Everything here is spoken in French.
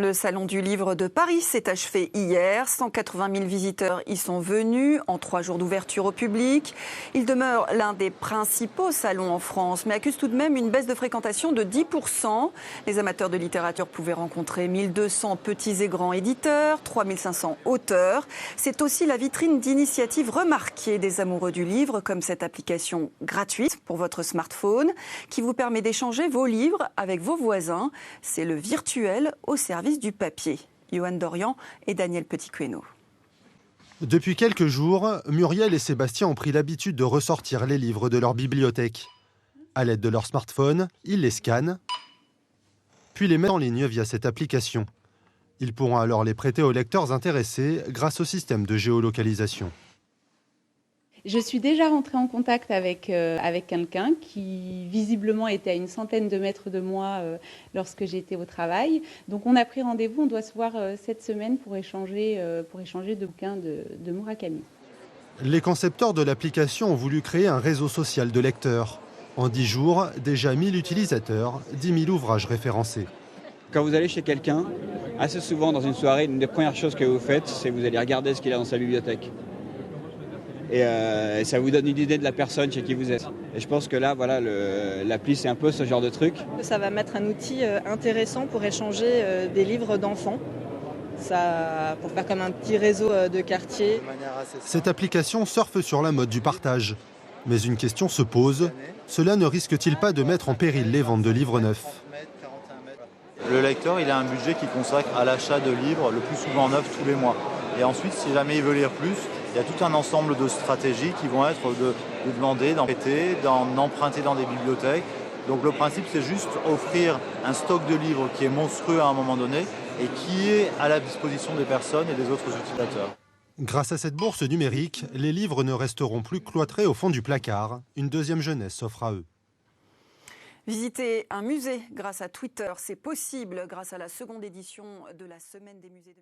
Le Salon du Livre de Paris s'est achevé hier. 180 000 visiteurs y sont venus en 3 jours d'ouverture au public. Il demeure l'un des principaux salons en France, mais accuse tout de même une baisse de fréquentation de 10%. Les amateurs de littérature pouvaient rencontrer 1200 petits et grands éditeurs, 3500 auteurs. C'est aussi la vitrine d'initiatives remarquées des amoureux du livre, comme cette application gratuite pour votre smartphone, qui vous permet d'échanger vos livres avec vos voisins. C'est le virtuel au service du papier. Johan Dorian et Daniel Petit-Queno. Depuis quelques jours, Muriel et Sébastien ont pris l'habitude de ressortir les livres de leur bibliothèque. À l'aide de leur smartphone, ils les scannent, puis les mettent en ligne via cette application. Ils pourront alors les prêter aux lecteurs intéressés grâce au système de géolocalisation. Je suis déjà rentrée en contact avec quelqu'un qui visiblement était à une centaine de mètres de moi lorsque j'étais au travail. Donc on a pris rendez-vous, on doit se voir cette semaine pour échanger de bouquins de Murakami. Les concepteurs de l'application ont voulu créer un réseau social de lecteurs. En 10 jours, déjà 1000 utilisateurs, 10 000 ouvrages référencés. Quand vous allez chez quelqu'un, assez souvent dans une soirée, une des premières choses que vous faites, c'est que vous allez regarder ce qu'il a dans sa bibliothèque. Et ça vous donne une idée de la personne chez qui vous êtes. Et je pense que là, voilà, l'appli, c'est un peu ce genre de truc. Ça va mettre un outil intéressant pour échanger des livres d'enfants. Pour faire comme un petit réseau de quartier. Cette application surfe sur la mode du partage. Mais une question se pose, cela ne risque-t-il pas de mettre en péril les ventes de livres neufs ? Le lecteur, il a un budget qu'il consacre à l'achat de livres, le plus souvent neufs tous les mois. Et ensuite, si jamais il veut lire plus, il y a tout un ensemble de stratégies qui vont être de demander, d'en prêter, d'en emprunter dans des bibliothèques. Donc le principe, c'est juste offrir un stock de livres qui est monstrueux à un moment donné et qui est à la disposition des personnes et des autres utilisateurs. Grâce à cette bourse numérique, les livres ne resteront plus cloîtrés au fond du placard. Une deuxième jeunesse s'offre à eux. Visiter un musée grâce à Twitter, c'est possible grâce à la seconde édition de la Semaine des musées de